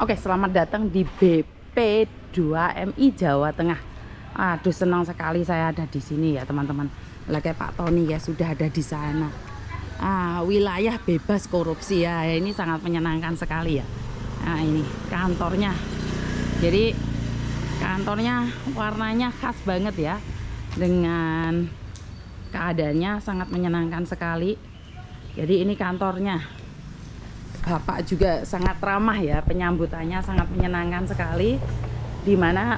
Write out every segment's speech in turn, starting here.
Oke, selamat datang di BP2MI Jawa Tengah. Aduh, senang sekali saya ada di sini ya teman-teman. Kayak Pak Tony ya sudah ada di sana. Wilayah bebas korupsi ya. Ini sangat menyenangkan sekali ya. Nah, ini kantornya. Jadi kantornya warnanya khas banget ya. Dengan keadaannya sangat menyenangkan sekali. Jadi ini kantornya. Bapak juga sangat ramah ya, penyambutannya sangat menyenangkan sekali. Dimana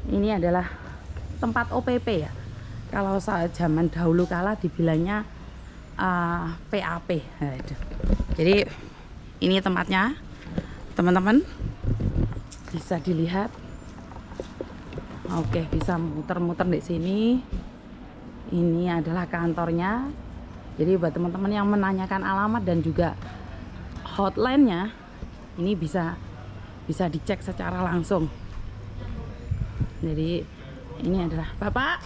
ini adalah tempat OPP ya. Kalau saat zaman dahulu kala dibilangnya PAP. Jadi ini tempatnya, teman-teman bisa dilihat. Oke, bisa muter-muter di sini. Ini adalah kantornya. Jadi buat teman-teman yang menanyakan alamat dan juga hotline-nya, ini bisa dicek secara langsung. Jadi ini adalah Bapak.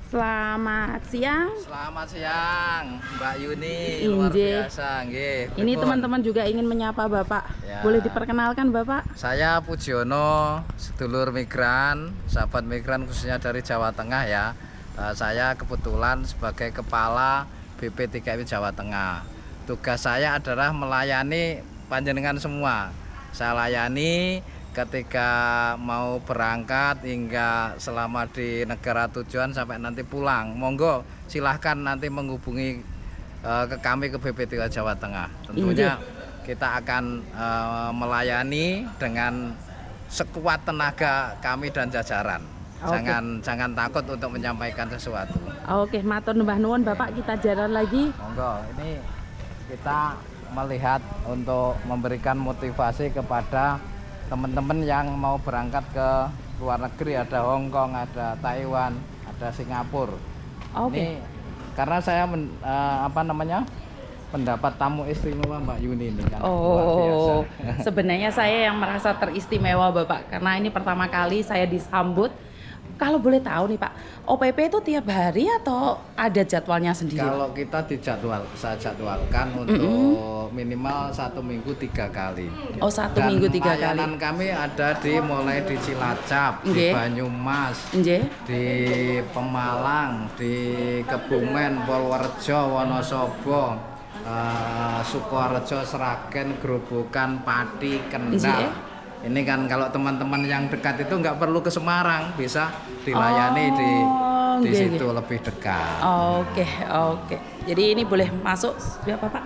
Selamat siang. Selamat siang, Mbak Yuni. Luar biasa, nggih. Ini teman-teman juga ingin menyapa Bapak. Ya. Boleh diperkenalkan Bapak? Saya Pujiono, sedulur migran, sahabat migran khususnya dari Jawa Tengah ya. Saya kebetulan sebagai kepala BP3MI Jawa Tengah. Tugas saya adalah melayani panjenengan semua. Saya layani ketika mau berangkat hingga selama di negara tujuan sampai nanti pulang. Monggo silahkan nanti menghubungi ke kami ke BP3 Jawa Tengah. Tentunya kita akan melayani dengan sekuat tenaga kami dan jajaran. Jangan takut untuk menyampaikan sesuatu. Oke, matur nuwun nuwun Bapak, kita jalan lagi. Monggo, ini kita melihat untuk memberikan motivasi kepada teman-teman yang mau berangkat ke luar negeri. Ada Hong Kong, ada Taiwan, ada Singapura. Ini karena saya pendapat tamu istimewa Mbak Yuni ini kan. Luar biasa. Sebenarnya saya yang merasa teristimewa Bapak, karena ini pertama kali saya disambut. Kalau boleh tahu nih Pak, OPP itu tiap hari atau ada jadwalnya sendiri? Kalau kita saya jadwalkan untuk minimal 1 minggu 3 kali. Oh, 1 minggu 3 kali. Layanan kami ada mulai di Cilacap, di Banyumas, di Pemalang, di Kebumen, Purworejo, Wonosobo, Sukoharjo, Sragen, Grobogan, Pati, Kendal. Ini kan kalau teman-teman yang dekat itu nggak perlu ke Semarang, bisa dilayani di situ lebih dekat. Oke. Jadi ini boleh masuk berapa Pak?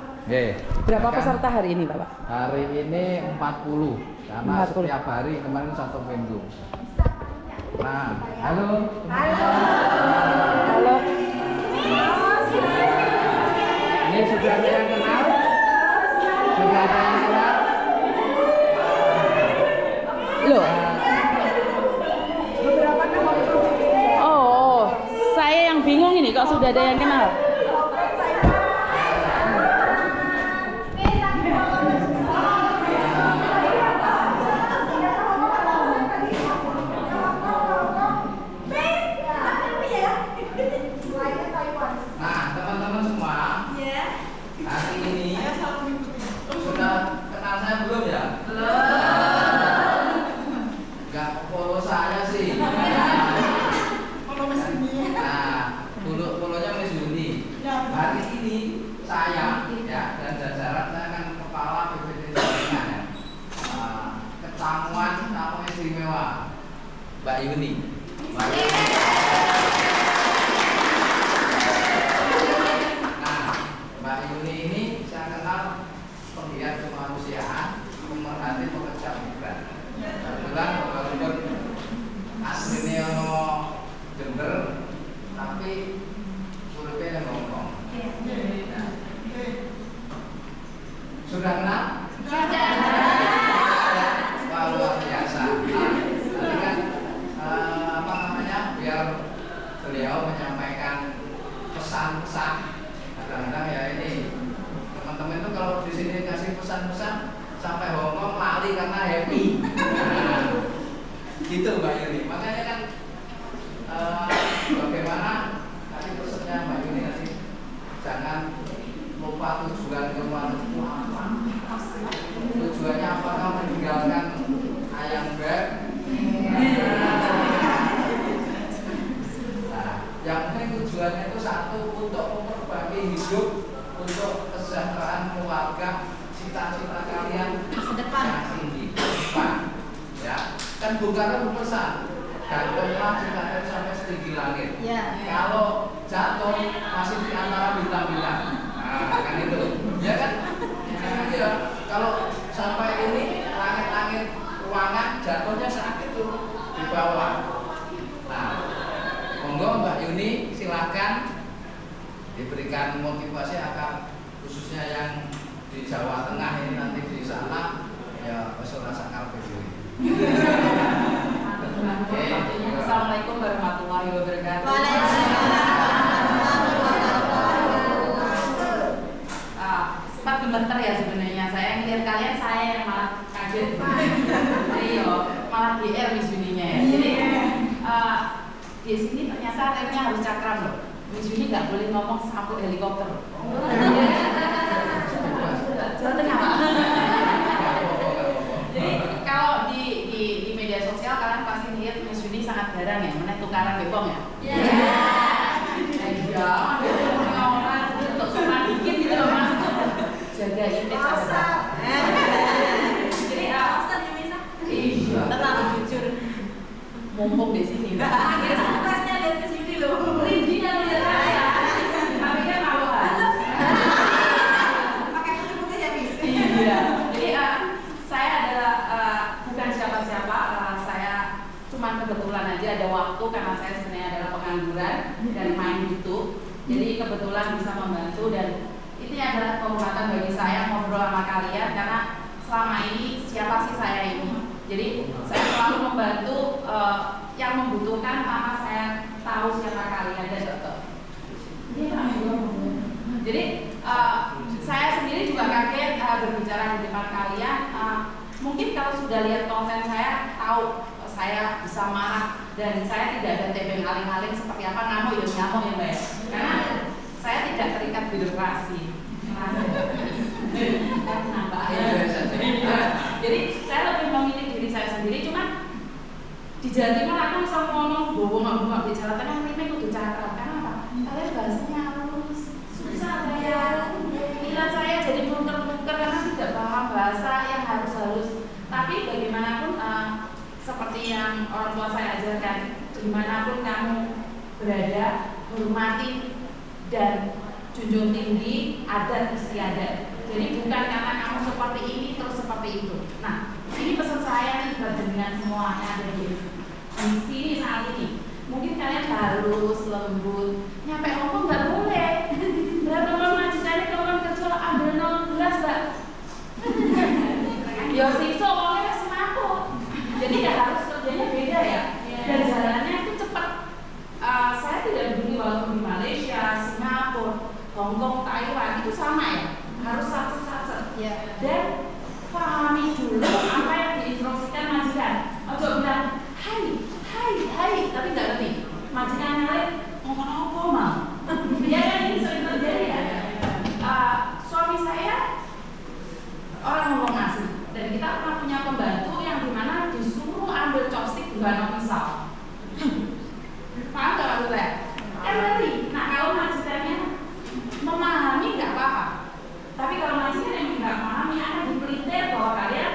Berapa peserta hari ini Bapak? Hari ini 40, karena setiap hari kemarin 1 minggu. Nah, halo. Ini sudah ada yang kenal? Sudah ada yang kenal? Loh. Oh, saya yang bingung ini kok sudah ada yang kenal. Nah, teman-teman semua, hari ini sudah kenal saya belum ya? Belum. Hari ini saya ya dan jajaran saya kan kepala BP3 ya. Ketamuan tamu istimewa Mbak Yuni. Nah, Mbak Yuni ini saya kenal penggiat kemanusiaan, pemerhati pekerja migran. Kebetulan walaupun aslinya Jember, tapi survei yang ngomong. Sudah kenal? Sudah. Luar biasa. Tadi kan biar beliau menyampaikan pesan-pesan. Kadang-kadang ya ini teman-teman itu kalau di sini kasih pesan-pesan sampai Hongkong lari karena happy. Gitu Mbak Yuni. Makanya kan bagaimana tadi pesannya Mbak Yuni kasih, jangan lupa tujuan ke luar negeri. Tujuannya apa cita-cita kalian Masa depan. yang tinggi depan, ya. Kan Bung Karno berpesan, gantunglah cita-cita sampai setinggi langit. Ya. Kalau jatuh masih di antara bintang-bintang. Nah, kan itu. Ya kan? Nah, iya. Kalau sampai ini langit-langit ruangan jatuhnya sakit tuh di bawah. Nah, monggo Mbak Yuni silakan diberikan motivasi akan khususnya yang di Jawa Tengah ini nanti di sana ya peserta sakal dulu. Assalamualaikum warahmatullahi wabarakatuh. Sempat gemeter ya sebenarnya. Saya ngeliat kalian, saya yang malah kaget. Iya, malah GR Miss Yuninya ya. Jadi di sini ternyata remnya harus cakram loh. Miss Yuni nggak boleh ngomong sampai helikopter. Jawa Tengah Pak. Jadi kalau di media sosial kalian pasti lihat Miss Yuni sangat garang ya, mana tukaran bebong ya. Iya. Orang untuk sopan dikit gitu loh Mas. Jaga image aja. Jadi iya. Terlalu jujur. Mumpung di sini. Akhirnya surprise-nya lihat ke sini loh. Original ya saya. Tapi kan maluan. Pakai putih-putih ya, Miss. Iya. Jadi saya adalah bukan siapa-siapa. Saya cuma kebetulan aja ada waktu karena saya sebenarnya adalah pengangguran dan main YouTube. Jadi kebetulan bisa membantu dan itu adalah kehormatan bagi saya ngobrol sama kalian karena selama ini siapa sih saya ini. Jadi saya selalu membantu yang membutuhkan karena saya tahu siapa kalian dan jadi saya sendiri juga kaget berbicara di depan kalian. Mungkin kalau sudah lihat konten saya tahu saya bisa marah dan saya tidak ada tebeng aling-aling seperti apa ngamuk ya Mbak ya. Karena saya tidak terikat birokrasi. Jadi saya lebih memilih diri saya sendiri. Cuma di Jawa Timur aku bisa ngomong ngomong di Jawa Tengah ini kudu cakap. Karena apa? Kalian bahasanya halus, susah ya. Pikiran saya jadi muter-muter karena tidak paham bahasa yang harus halus. Tapi bagaimanapun seperti yang orang tua saya ajarkan, dimanapun kamu berada, hormati dan junjung tinggi adat istiadat. Jadi bukan karena kamu seperti ini terus seperti itu. Nah, ini pesan saya nih buat dengan semua yang ada di sini saat ini. Mungkin kalian halus, lembut, nyampe ngomong nggak boleh. Berapa lama majikannya kalau kecil ambil 0 gelas Mbak. Yo siso ngomongnya semaput. Jadi ya harus kerjanya beda ya. Dan jalannya itu cepat. Saya tidak peduli walaupun di Malaysia, Singapura, Hongkong, Taiwan itu sama ya. Harus satu-satu. Dan pahami dulu apa yang diinstruksikan majikan. Ojo bilang hai, tapi nggak ngerti. Majikan lain ngomong apa mal? Ya kan ini sering terjadi ya. Suami saya orang ngomong asli dan kita pernah punya pembantu yang dimana disuruh ambil chopstick bukan pisau. Paham nggak maksud saya? Kan ngerti. Nah kalau majikannya memahami nggak apa-apa. Tapi kalau majikan yang nggak memahami akan dipelintir bahwa kalian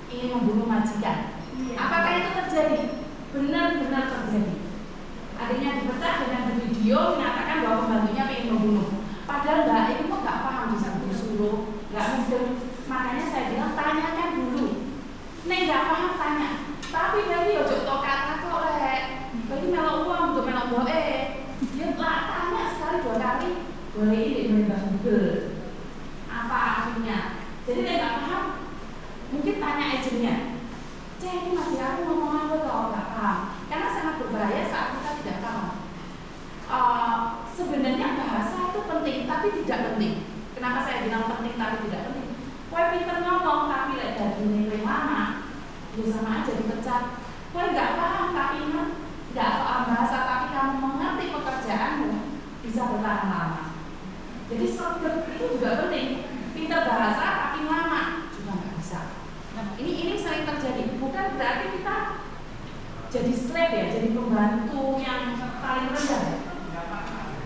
ingin membunuh majikan. Apakah itu terjadi? Benar-benar terjadi. Adanya dipecat dengan video menyatakan bahwa pembantunya ingin membunuh. Padahal Mbak ini kok nggak paham bisa disuruh, nggak mungkin. Makanya saya bilang tanyakan dulu. Nek nggak paham tanya. Tapi dari ojo tokat kok lek. Bagi melok uang untuk melok boe. Dia lah tanya sekali 2 kali. Boleh ini Mbak Google. Apa artinya? Jadi dia nggak paham. Mungkin tanya agennya. Ini masih aku ngomong apa kalau nggak paham? Karena sangat berbahaya saat kita tidak paham. Sebenarnya bahasa itu penting, tapi tidak penting. Kenapa saya bilang penting tapi tidak penting? Kue pinter ngomong tapi lek dari nilai lama, ya sama aja dipecat. Kue nggak paham tapi nggak paham bahasa tapi kamu mengerti pekerjaanmu bisa bertahan lama. Jadi sergap itu juga penting. Pinter bahasa tapi lama juga nggak bisa. Nah, ini sering terjadi. Bukan berarti kita jadi slave ya, jadi pembantu yang paling rendah.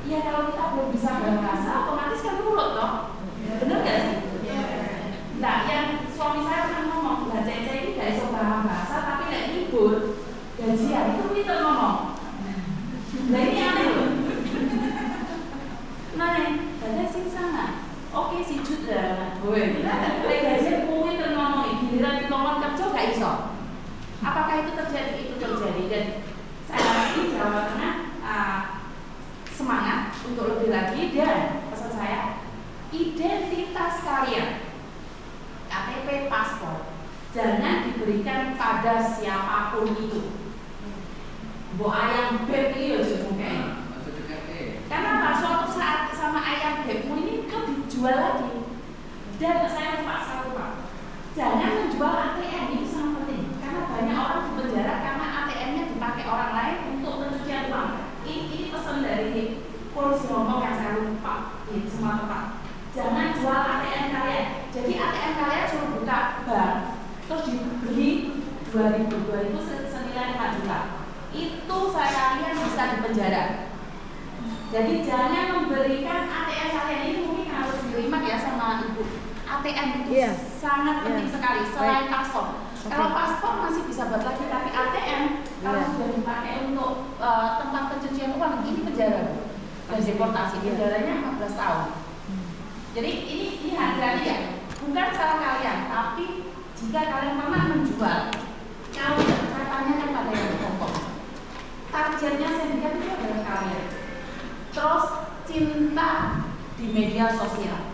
Iya kalau kita belum bisa berbahasa, otomatis kan nurut toh. Bener nggak sih? Nah suami saya pernah ngomong, lah Cece ini gak iso bahasa tapi lek libur gajian itu kita ngomong. Nah ini aneh loh. Nah, ada sing sana. Oke, si Jud lah. Woi, lek gajian kuwi ter ngomong giliran ditolong kerja gak iso. Apakah itu terjadi? Itu terjadi dan saya di Jawa Tengah semangat untuk lebih lagi dan pesan saya identitas kalian KTP paspor jangan diberikan pada siapapun itu. Bu ayam beb ini mungkin karena apa? Suatu saat sama ayam bebmu ini itu dijual lagi dan saya lupa satu Pak, jangan menjual ATM, itu sangat penting karena banyak orang di penjara karena ATM-nya dipakai orang lain untuk pencucian uang. Ini pesan dari polisi ngomong yang saya lupa di semua tempat. Jangan jual ATM kalian. Jadi ATM kalian suruh buka bank, terus dibeli 2.000 itu senilai 5 juta. Itu saya lihat bisa di penjara. Jadi jangan memberikan ATM kalian, ini mungkin harus dilimak ya sama ibu. ATM itu sangat penting sekali selain paspor. Kalau paspor masih bisa buat lagi, tapi ATM kalau sudah dipakai untuk tempat pencucian uang ini penjara dan deportasi, penjaranya 14 tahun. Jadi ini hati-hati ya, bukan salah kalian, tapi jika kalian pernah menjual, kalau saya tanyakan pada yang ngomong, targetnya sindikat itu adalah kalian. Terus cinta di media sosial.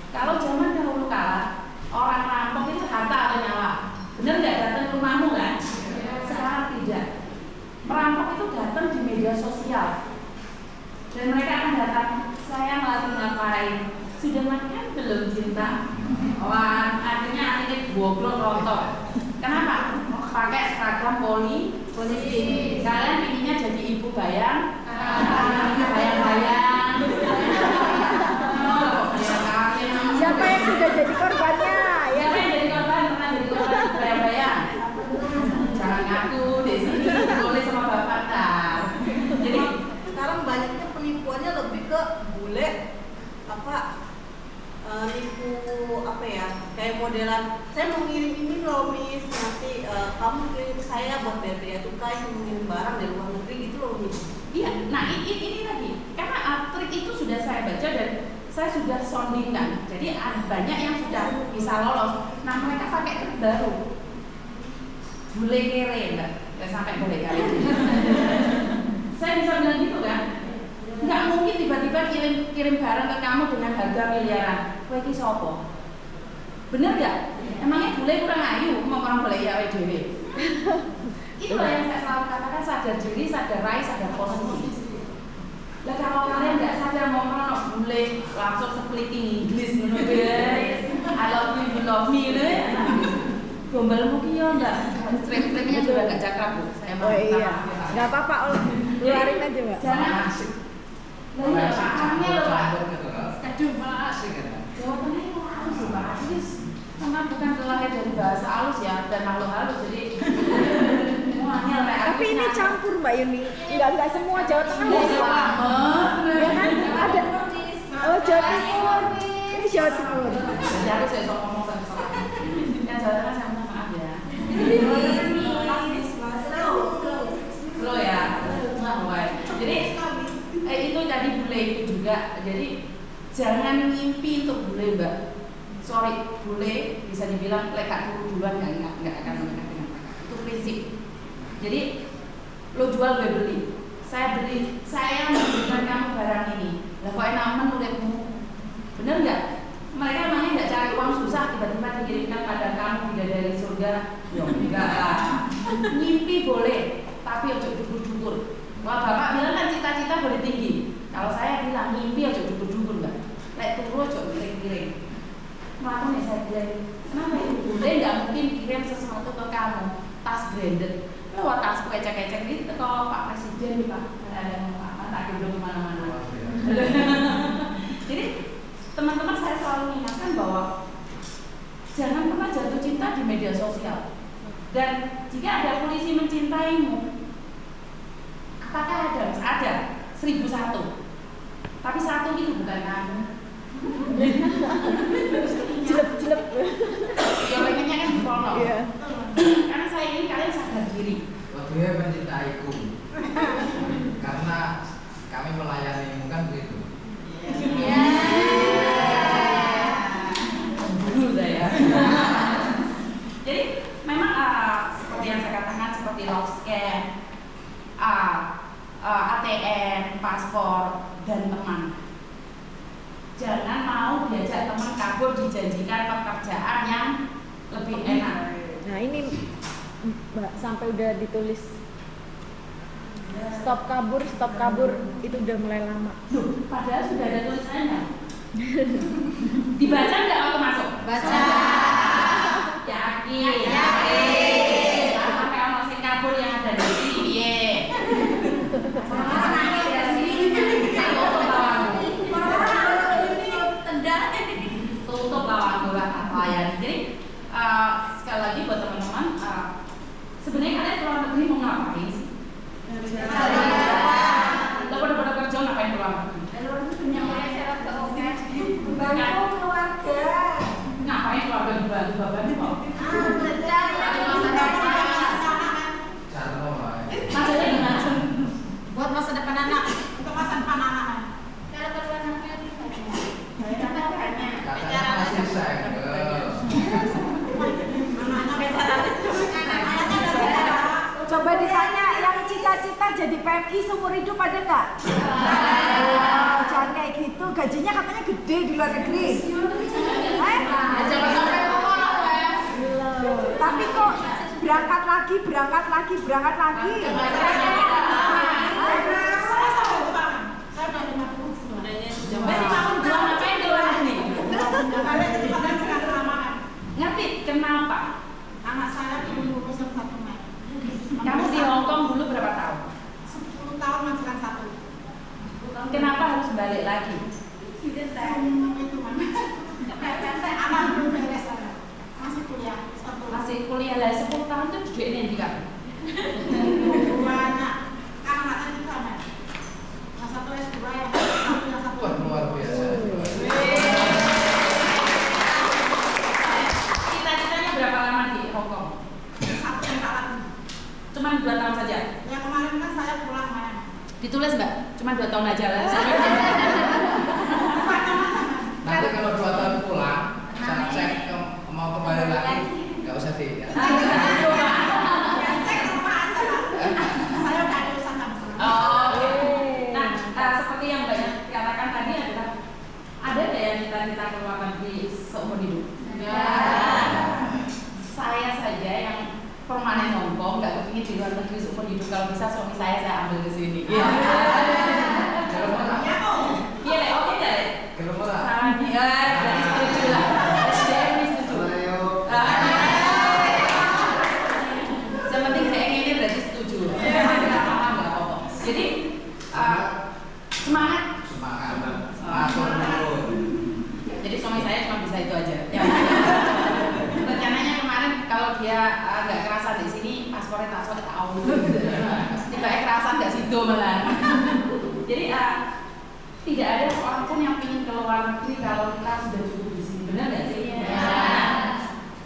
Kalau zaman dahulu kala orang rampok itu harta atau nyawa, benar nggak datang ke rumahmu kan? Sekarang tidak. Perampok itu datang di media sosial dan mereka akan datang, saya lagi ngapain? Sudah makan belum cinta? Wah, artinya goblok rontok. Kenapa? Pakai seragam polisi. Kalian inginnya jadi ibu bayang? Bayang-bayang. Siapa yang sudah jadi korbannya? Ya. Siapa yang jadi korban? Pernah jadi korban bayang-bayang? Jangan ngaku di sini, boleh sama bapak tak. Jadi Sekarang banyaknya penipuannya lebih ke bule nipu apa ya, kayak modelan saya mau ngirim ini loh Miss, nanti kamu kirim ke saya buat bayar bea cukai, saya mau ngirim barang dari luar negeri gitu loh Miss. iya, nah ini lagi karena trik itu sudah saya baca dan saya sudah soundingkan, jadi banyak yang sudah bisa lolos. Nah mereka pakai trik baru, bule kere enggak sampai bule kere. Saya bisa bilang gitu kan, nggak mungkin tiba-tiba kirim barang ke kamu dengan harga miliaran. Kowe iki sapa? Bener nggak? Emangnya bule kurang ayu mau orang bule ya dewe. Itulah yang saya selalu katakan, sadar diri, sadar rai, sadar posisi. Lah kalau kalian nggak sadar mau ngono bule langsung speaking English ngono guys. I love you, you love me gitu. Gombalmu ki yo enggak. Strip-stripnya juga enggak cakrap, Bu. Saya mau Nggak apa-apa, keluarin aja Mbak. Jangan asik. Lah ya, pahamnya loh, Pak. Aduh, malah asik kan. Jawa Tengah itu halus loh, Pak. Halus. Karena bukan terlahir dari bahasa halus ya, dan makhluk halus, jadi semuanya kayak Tapi ini campur Mbak Yuni. Nggak semua Jawa Tengah Nggak ya. semua. Ya kan? Ada. Oh Jawa Timur. Ini Jawa Timur. Jadi harus saya ngomong salah. Yang Jawa Tengah saya minta maaf ya. Slow ya. Nggak baik. Jadi itu tadi bule itu juga. Jadi jangan ngimpi untuk bule Mbak. Sorry, bule bisa dibilang lekat dulu duluan nggak akan menikah dengan kakak. Itu prinsip. Jadi lo jual gue beli. Saya beli, saya memberikan kamu barang ini. Lah kok enak menurutmu? Bener nggak? Mereka emangnya nggak cari uang susah tiba-tiba dikirimkan pada kamu bidadari surga? Ya enggak lah. Ngimpi boleh, tapi ojo dukur-dukur. Wah bapak bilang kan cita-cita boleh tinggi. Kalau saya bilang ngimpi ojo dukur-dukur Mbak. Lek turu ojo kirim-kirim. Makanya saya bilang, kenapa itu boleh nggak mungkin kirim sesuatu ke kamu? Tas branded. Lewat tas kecek-kecek gitu kalau Pak Presiden nih Pak, ada yang apa tak gendong kemana-mana. Jadi teman-teman saya selalu mengingatkan bahwa jangan pernah jatuh cinta di media sosial. Dan jika ada polisi mencintaimu, apakah ada? Ada 1001. Tapi satu itu bukan kamu. Jelek-jelek. Ya pengen jempol. Iya. Karena saya ingin kalian sadar diri. Dia mencintaiku. Karena kami melayanimu kan begitu. Iya. Dulu saya. Jadi memang seperti yang saya katakan seperti love scan, ATM, paspor, dan teman. Jangan mau diajak teman kabur dijanjikan pekerjaan yang lebih enak. Nah ini Mbak sampai udah ditulis stop kabur itu udah mulai lama. Duh, padahal sudah ada tulisannya. Dibaca nggak waktu masuk? Baca. Yakin. Yakin. Nah, sampai orang sing kabur yang ada di sini. Piye? Nangis ya sini. Tutup lawanmu. Tutup lawanmu apa ya? Jadi sekali lagi buat teman-teman, sebenarnya kalian keluar negeri mau ngapain sih? Lo pada kerja ngapain keluar negeri? Bantu keluarga. Ngapain keluarga dibantu bapaknya mau? Maksudnya gimana? Buat masa depan anak. Untuk masa depan anak. Katanya masih single. Coba ditanya yang cita-cita jadi PMI seumur hidup ada nggak? Oh, jangan kayak gitu, gajinya katanya gede di luar negeri. Tapi kok berangkat lagi. Ngerti kenapa? Anak saya dulu umur 1 Mei. Kamu di Hong Kong dulu berapa tahun? 10 tahun menjelang 1. Kenapa harus balik lagi? Anak belum beres sana. Masih kuliah. Masih kuliah lah 10 tahun tuh duitnya di kan? Banyak. Karena anaknya juga ada. Yang satu S2 yang satu. Wah, luar biasa. Cita-citanya berapa lama di Hong Kong? 1 tahun. Cuman 2 tahun saja. Ya kemarin kan saya pulang main. Ditulis mbak, cuma 2 tahun aja lah. Nanti kalau 2 tahun pulang, saya cek mau kembali lagi, nggak usah di. Saya udah ada usaha. Nah, seperti yang banyak dikatakan tadi adalah ada nggak yang cita-cita ke luar negeri seumur hidup? Ya. Saya saja yang permanen Hong Kong nggak kepingin di luar negeri seumur hidup. Kalau bisa suami saya ambil ke sini. Kalau mana? Iya deh, oke deh. Kalau mana? Iya, jadi setuju lah. SDM setuju. Yang penting saya ini berarti setuju. Nggak apa-apa. Jadi semangat. Atur dulu. Jadi suami saya cuma bisa itu aja. Ya. Rencananya kemarin kalau dia nggak kerasan di sini, paspornya tak tahu. Tiba kerasan nggak situ malah. Jadi tidak ada seorang pun yang ingin keluar negeri kalau kita sudah cukup di sini, benar nggak sih? Ya.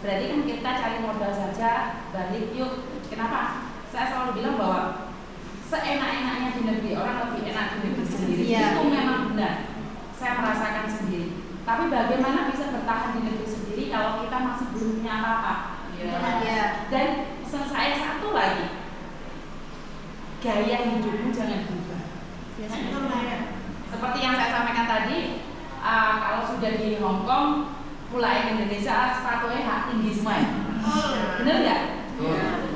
Berarti kan kita cari modal saja, balik yuk. Kenapa? Saya selalu bilang bahwa seenak-enaknya di negeri orang lebih enak di negeri sendiri. Itu memang benar. Saya merasakan sendiri. Tapi bagaimana bisa bertahan di negeri sendiri kalau kita masih belum punya apa-apa? Dan pesan saya satu lagi, gaya hidupmu jangan berubah. Seperti yang saya sampaikan tadi, kalau sudah di Hong Kong, pulang Indonesia sepatunya hak tinggi semua. Bener nggak?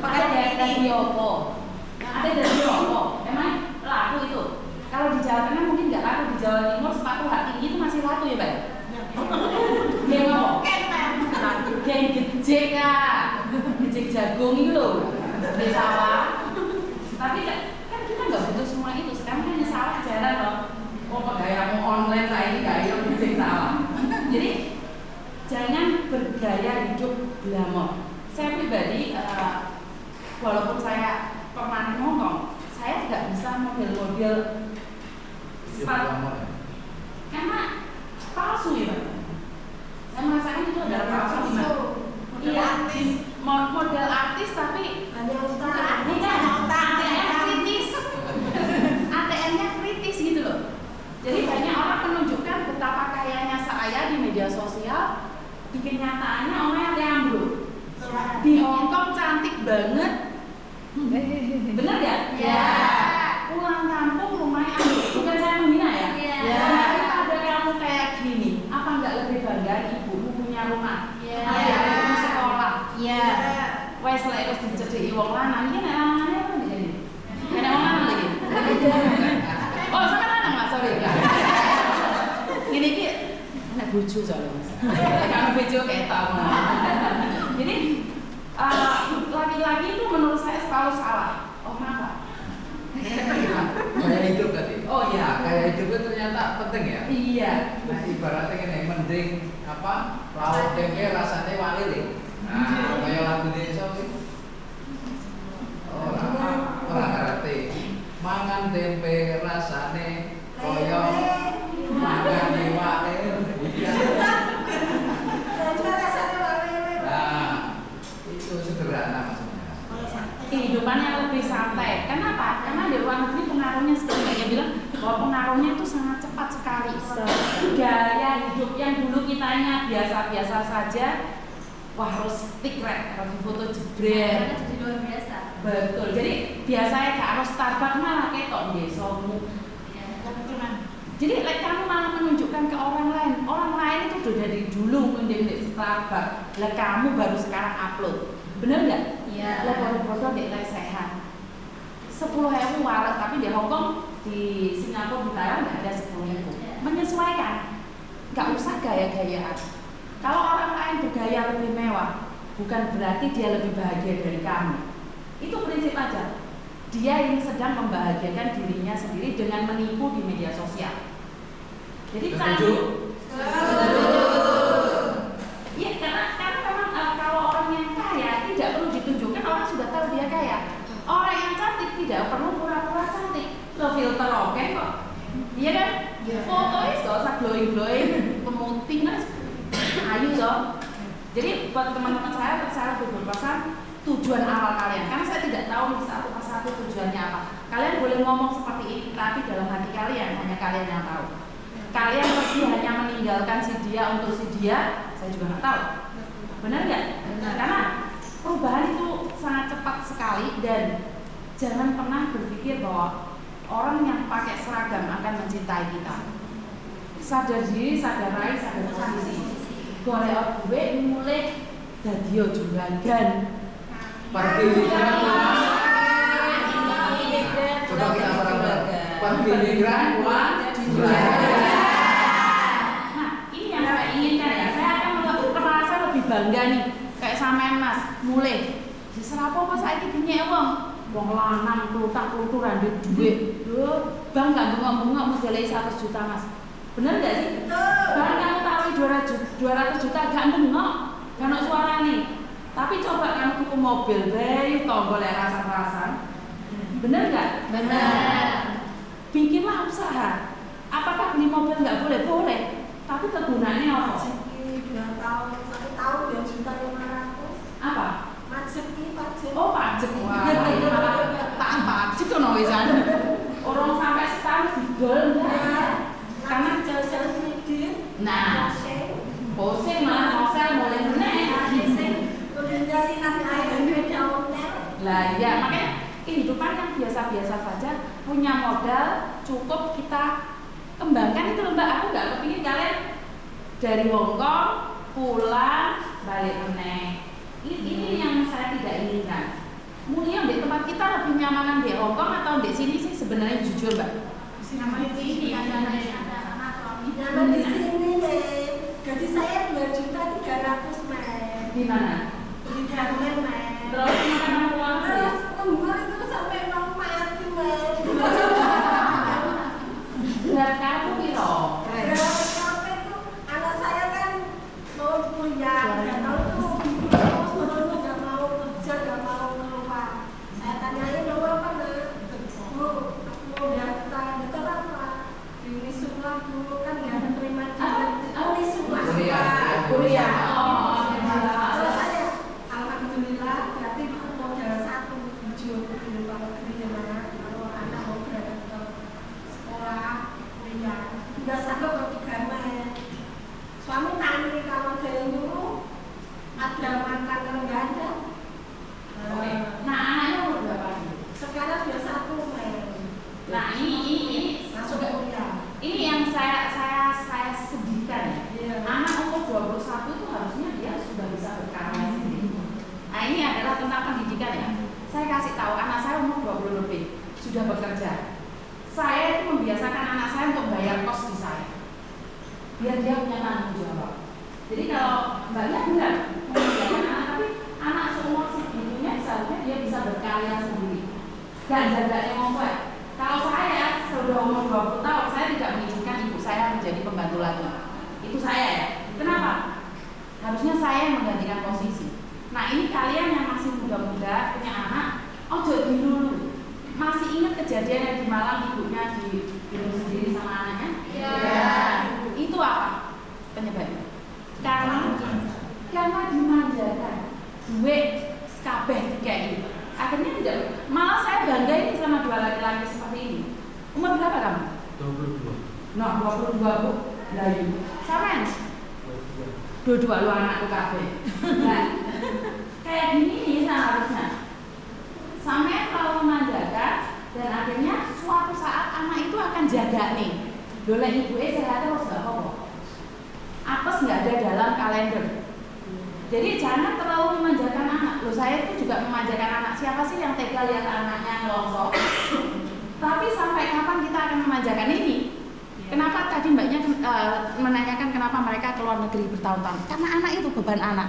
Pakai dari Oppo. Ada dari Oppo. Emang laku itu? Kalau di Jawa Tengah mungkin nggak laku, di Jawa Timur sepatu hak tinggi itu masih laku ya, Pak? Geng apa? Geng gejek kak, gejek jagung itu loh, di sawah. Tapi kan kita nggak butuh semua itu. Sekarang kan di sawah jarang loh. Oh, pegawai online lah ini gaya gejek sawah. Jadi jangan bergaya hidup glamor. Saya pribadi, walaupun saya permanen ngomong, saya tidak bisa model-model sepatu karena palsu ya, Pak. Saya merasakan itu adalah palsu. Iya, model artis tapi hanya utang. bukan ATM kritis. ATM-nya kritis gitu loh. Jadi banyak orang menunjukkan betapa kayanya saya di media sosial, bikin nyataannya orangnya ambruk. Di Hongkong cantik banget. Bener ya? Ya. Pulang kampung rumahnya ambruk. Bukan saya menghina ya? Ya. Kalau ada kamu kayak gini, apa nggak lebih bangga ibumu punya rumah? Ya. Adikmu sekolah. Iya. Wes lek wis dicedheki wong lanang iki nek lanangane apa jadi? Nek wong lanang lagi. Oh, sama lanang Mas, sorry. Ngene iki nek bojo soalnya Mas. Nek kamu bojo ketok. Jadi laki-laki itu menurut saya selalu salah. Oh, kenapa? Gaya hidup tadi. Oh iya. Gaya hidup itu ternyata penting ya. Iya. Nah, ibaratnya ini mending apa? Lauk tempe rasanya walili. Nah, kayak lagu desa sih. Orang ngerti. Mangan tempe rasane koyo mangan walili. Nah, itu sederhana maksudnya. Kehidupan yang lebih santai. Kenapa? Karena di luar negeri pengaruhnya seperti yang bilang bahwa pengaruhnya itu sangat cepat sekali. Gaya hidup yang dulu kita ingat biasa-biasa saja, wah harus stick red, harus foto jebret. Jadi luar biasa. Betul. Jadi biasanya gak harus Starbucks malah ketok desomu. Jadi kamu malah menunjukkan ke orang lain itu udah dari dulu mending Starbucks. Lah kamu baru sekarang upload. Bener nggak? Iya. Lah foto-foto di lesehan 10.000 walet, tapi di Hongkong, di Singapura, di Thailand nggak ada 10.000. Menyesuaikan, nggak usah gaya-gayaan. Kalau orang lain bergaya lebih mewah, bukan berarti dia lebih bahagia dari kamu. Itu prinsip aja. Dia ini sedang membahagiakan dirinya sendiri dengan menipu di media sosial. Jadi Setuju? Iya, karena memang kalau orang yang kaya tidak perlu ditunjukkan, orang sudah tahu dia kaya. Orang yang cantik tidak perlu pura-pura cantik. Lo filter oke kok. Iya kan? Fotonya gak usah glowing-glowing, pemutih mas. Ayo dong. Jadi buat teman-teman saya lebih berpesan tujuan awal kalian. Karena saya tidak tahu nih satu persatu tujuannya apa. Kalian boleh ngomong seperti ini, tapi dalam hati kalian hanya kalian yang tahu. Kalian pasti hanya meninggalkan si dia untuk si dia, saya juga nggak tahu. Benar nggak? Karena perubahan itu sangat cepat sekali dan jangan pernah berpikir bahwa orang yang pakai seragam akan mencintai kita. Sadar diri, sadar rai, sadar posisi. Boleh gue mulai dadio juragan. Pergi migran pulang. Coba kita bareng-bareng. Pergi migran pulang. Nah, ini yang saya inginkan ya. Saya akan merasa lebih bangga nih. Kayak sampean Mas, mulai. Serapo apa saiki dinyek wong lanang klutak-kluturan duit duit. Duh, Bang gak bengok-bengok modele 100 juta Mas. Bener gak sih? Barang kamu taruh 200 juta gak bengok, gak ono suarane. Tapi coba kamu tuku mobil, bayu tombol yang rasan-rasan. Bener gak? Benar. Bikinlah usaha. Apakah beli mobil nggak boleh? Boleh. Tapi kegunaannya apa? 2 tahun, 1 tahun 2.500.000. Apa? Pajak. Oh pajak. Wah, tak pajak tuh nowesan. Orang sampai setahun digol enggak? Karena jauh-jauh kredit. Nah, posing malah mosel mulai meneh. Lah ya, makanya kehidupan yang biasa-biasa saja punya modal cukup kita kembangkan itu Mbak. Aku nggak kepingin kalian dari Hongkong pulang balik meneh. Ini yang saya tidak inginkan. Mungkin di tempat kita lebih nyamanan di Hongkong atau di sini sih sebenarnya jujur Mbak. Nyaman di sini ada anak suami. Nyaman di sini deh. Gaji saya 2.300.000 men. Di mana? Di Garmen men. Terus makanan uang Terus lembur itu sampai mau mati men. berat kamu piro? Sampai tuh anak saya kan mau kuliah, nggak tahu tuh terus nggak mau kerja, nggak mau keluar. Saya tanyain mau apa nak? Bu, aku mau daftar apa? Di Unisula dulu kan nggak ada terima Apa? Unisula. Kuliah. Kuliah. Kalau saya pendidikan ya, saya kasih tahu anak saya umur 20 lebih sudah bekerja. Saya itu membiasakan anak saya untuk bayar kos di saya, biar dia punya tanggung jawab. Jadi kalau mbaknya benar membiasakan anak, tapi anak seumur segitunya seharusnya dia bisa berkarya sendiri, gak jaga yang ngomong. Kalau saya sudah umur 20 tahun, saya tidak mengizinkan ibu saya menjadi pembantu lagi. Itu saya ya. Kenapa? Harusnya saya yang menggantikan posisi. Nah ini kalian yang masih muda-muda punya anak, ojo dulu. Masih ingat kejadian yang di Malang ibunya dibunuh sendiri sama anaknya? Iya. Ya. Itu apa penyebabnya? Karena dimanjakan, duit kabeh kayak gitu. Akhirnya tidak. Malah saya bangga ini sama dua laki-laki seperti ini. Umur berapa kamu? 22. Nah, 22 bu. Layu. Sama? Dua-dua lu anakku kabeh. Nah, kayak gini nih seharusnya. Sampai kalau memanjakan dan akhirnya suatu saat anak itu akan jaga nih. Boleh ibu sehat terus nggak apa-apa. Apes nggak ada dalam kalender. Jadi jangan terlalu memanjakan anak. Loh saya itu juga memanjakan anak. Siapa sih yang tega lihat anaknya ngelongsor? Tapi sampai kapan kita akan memanjakan ini? Kenapa tadi mbaknya menanyakan kenapa mereka keluar negeri bertahun-tahun? Karena anak itu beban anak.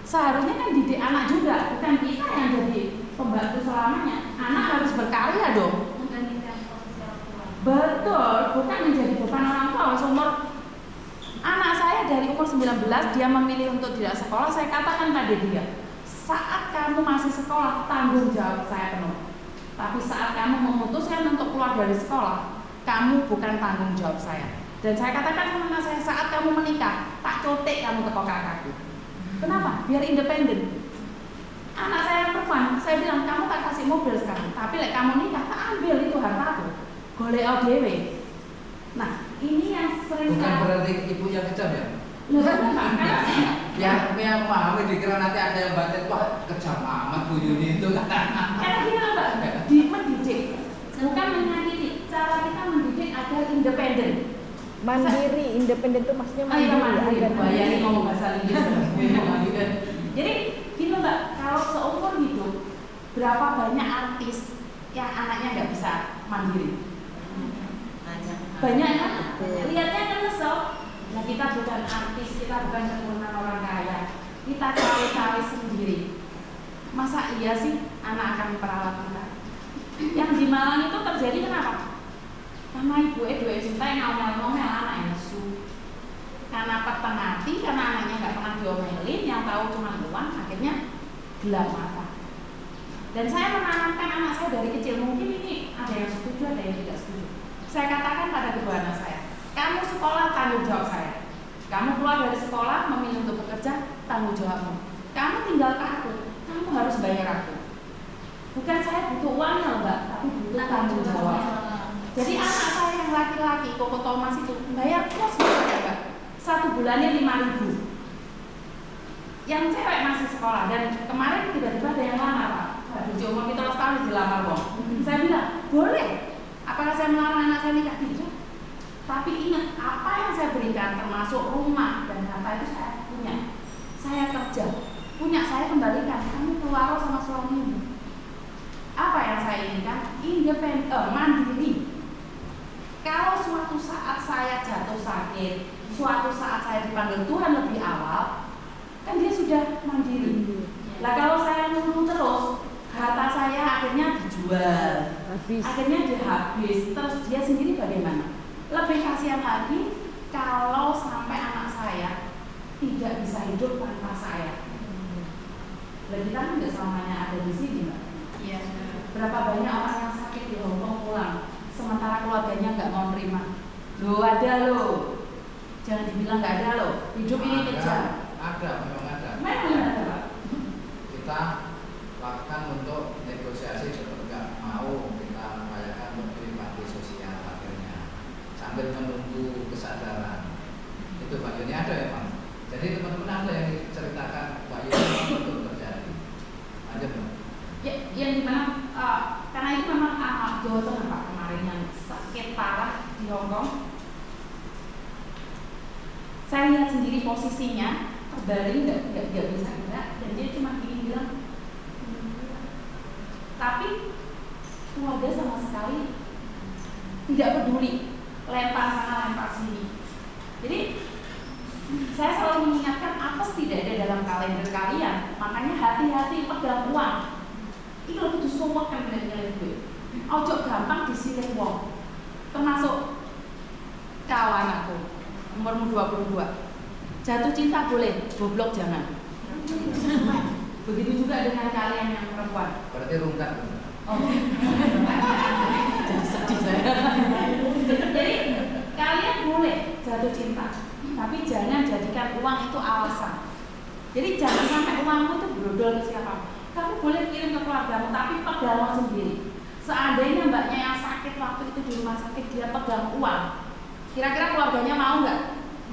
Seharusnya kan didik anak juga, bukan kita yang jadi pembantu selamanya. Anak harus berkarya dong. Menggantikan posisi orang tua. Betul, bukan menjadi beban orang tua. Seumur anak saya dari umur 19 dia memilih untuk tidak sekolah. Saya katakan pada dia, saat kamu masih sekolah tanggung jawab saya penuh. Tapi saat kamu memutuskan untuk keluar dari sekolah, kamu bukan tanggung jawab saya. Dan saya katakan sama anak saya, saat kamu menikah, tak cotek kamu teko kakakku. Kenapa? Biar independen. Anak saya yang perempuan, saya bilang kamu tak kasih mobil sekarang, tapi lek kamu nikah, tak ambil itu hartaku. Golek dhewe. Nah, ini yang sering Bukan berarti ibu yang kejam ya? Karena yang memahami dikira nanti ada yang batin, wah kejam amat Bu Yuni itu. gini loh Mbak, mendidik bukan menyakiti. Cara kita mendidik agar independen, Mandiri, independen itu maksudnya mandiri, agar bayari ngomong bahasa Inggris. Jadi gini loh Mbak, kalau seumur hidup berapa banyak artis yang anaknya nggak bisa mandiri? Banyak kan? Lihatnya kan kesel. Nah kita bukan artis, kita bukan keturunan orang kaya, kita cawe-cawe sendiri. Masa iya sih anak akan memperalat kita? Yang di Malang itu terjadi kenapa? Karena ibu dua cinta yang ngomel-ngomel anak yang nesu. Karena peteng hati, karena anaknya nggak pernah diomelin, yang tahu cuma uang, akhirnya gelap mata. Dan saya menanamkan anak saya dari kecil, mungkin ini ada yang setuju, ada yang tidak setuju. Saya katakan pada kedua anak saya, kamu sekolah tanggung jawab saya. Kamu keluar dari sekolah memilih untuk bekerja, tanggung jawabmu. Kamu tinggal ke aku, kamu harus bayar aku. Bukan saya butuh uangnya Mbak, tapi butuh tanggung jawab. Jadi anak saya yang laki-laki, Koko Thomas itu bayar kos ya Mbak. 1 bulannya 5.000. Yang cewek masih sekolah dan kemarin tiba-tiba ada yang lamar Pak. Di umur kita tahun dilamar Bang. Saya bilang boleh. Apakah saya melarang anak saya nikah? Tidak. Tapi ingat apa yang saya berikan termasuk rumah dan harta itu saya punya. Saya kerja, punya saya kembalikan. Kamu keluar sama suamimu. Apa yang saya inginkan? Independen, mandiri. Kalau suatu saat saya jatuh sakit, suatu saat saya dipanggil Tuhan lebih awal, kan dia sudah mandiri. Lah kalau saya nunggu terus, harta saya akhirnya dijual, akhirnya dihabis, terus dia sendiri bagaimana? Lebih kasihan lagi kalau sampai anak saya tidak bisa hidup tanpa saya. Dan kita kan nggak selamanya ada di sini, Mbak. Iya. Berapa banyak orang yang sakit di Hongkong pulang, sementara keluarganya nggak mau nerima. Loh ada loh, jangan dibilang nggak ada loh. Hidup ini kejam. Ada, memang ada. Memang ada, Pak. Kita lakukan untuk negosiasi tetap nggak mau kita upayakan untuk bakti sosial akhirnya sambil menunggu kesadaran. Itu Pak Yuni ada ya Pak. Jadi teman-teman ada yang diceritakan Pak Yuni itu terjadi. Lanjut Pak. Ya, yang dimana karena itu memang Jawa Tengah Pak kemarin yang sakit parah di Hongkong. Saya lihat sendiri posisinya terbaring nggak bisa gerak dan dia cuma ingin bilang tapi keluarga sama sekali tidak peduli, lempar sana lempar sini. Jadi saya selalu mengingatkan apes tidak ada dalam kalender kalian, makanya hati-hati pegang uang. Ini lebih semua kan dengan duit. Ojo gampang disilih wong. Termasuk kawan aku, umurmu 22. Jatuh cinta boleh, goblok jangan. Begitu juga dengan kalian yang perempuan. Berarti rungkat. Oh. Jadi sedih saya. Jadi kalian boleh jatuh cinta, tapi jangan jadikan uang itu alasan. Jadi jangan sampai uangmu itu brodol ke siapa. Kamu boleh kirim ke keluargamu, tapi pegang sendiri. Seandainya mbaknya yang sakit waktu itu di rumah sakit, dia pegang uang, kira-kira keluarganya mau nggak?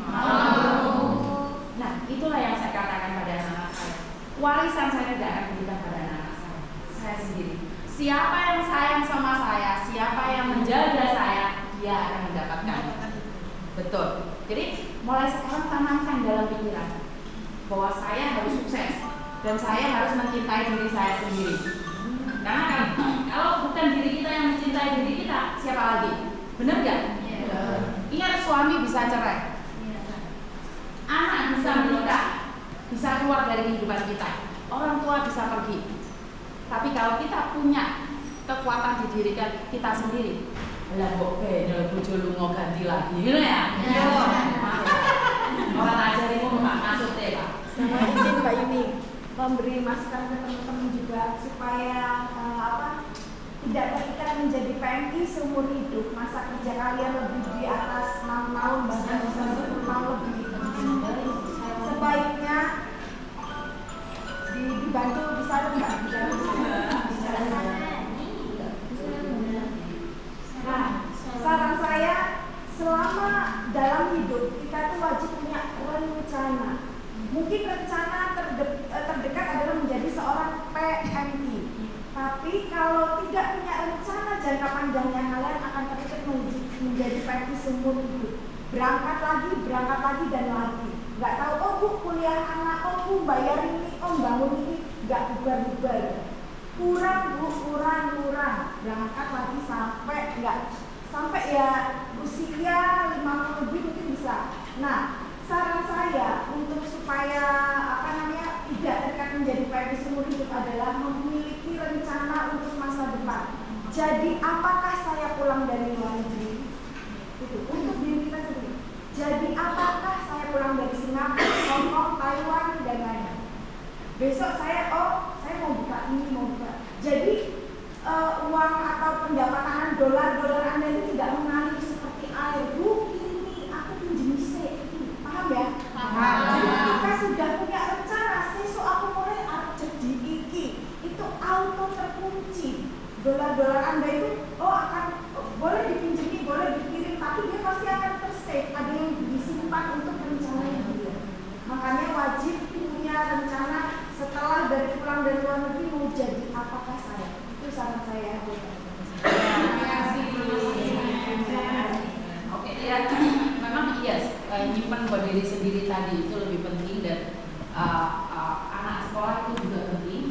Mau. Nah, itulah yang saya katakan pada anak-anak saya. Warisan saya tidak akan berikan pada anak-anak saya sendiri. Siapa yang sayang sama saya, siapa yang menjaga saya, dia akan mendapatkan. Betul. Jadi mulai sekarang tanamkan dalam pikiran bahwa saya harus sukses dan saya harus mencintai diri saya sendiri. Karena kan kalau bukan diri kita yang mencintai diri kita, siapa lagi? Benar nggak? Ingat, suami bisa cerai, anak bisa menikah, bisa keluar dari kehidupan kita, orang tua bisa pergi. Tapi kalau kita punya kekuatan di diri kita sendiri, lah kok bener bojo lunga ganti lagi, gitu ya? Orang ajar itu nggak masuk deh, Pak. Sama izin Mbak Yuni memberi masukan ke teman-teman juga supaya tidak terikat menjadi PNI seumur hidup. Masa kerja kalian lebih di atas 6 tahun bahkan 10 tahun lebih. Sebaiknya dibantu di sana Mbak. Nah, saran saya selama dalam hidup kita tuh wajib punya rencana. Mungkin rencana terdekat adalah menjadi seorang PNI. Tapi kalau tidak punya rencana jangka panjangnya, kalian akan terikat menjadi PNI seumur hidup. Berangkat lagi dan lagi. Nggak tahu, oh bu kuliah anak, oh bu bayar ini, oh bangun ini, nggak bubar-bubar. Kurang bu, kurang. Berangkat lagi sampai ya usia 50 lebih mungkin bisa. Nah, saran saya untuk supaya tidak terikat menjadi PNI seumur hidup adalah memiliki rencana untuk masa depan. Jadi apakah saya pulang dari luar negeri? Itu untuk diri kita sendiri. Jadi apakah saya pulang dari Singapura, Hong Kong, Taiwan dan lain-lain? Besok saya mau buka ini, mau buka. Jadi uang atau pendapatan dolar Anda itu tidak mengalir seperti air. Bu, ini aku pinjam paham ya? Jadi kita sudah punya rencana, sesuk aku mulai jadi iki, itu auto terkunci. Dolar Anda itu boleh dipinjami, boleh dikirim, tapi dia pasti akan tersave. Ada yang disimpan untuk rencana dia. Makanya wajib punya rencana setelah pulang dari luar negeri mau jadi apakah saya. Itu saran saya. Terima kasih. Oke ya, memang iya, nyimpan buat diri sendiri tadi itu lebih penting dan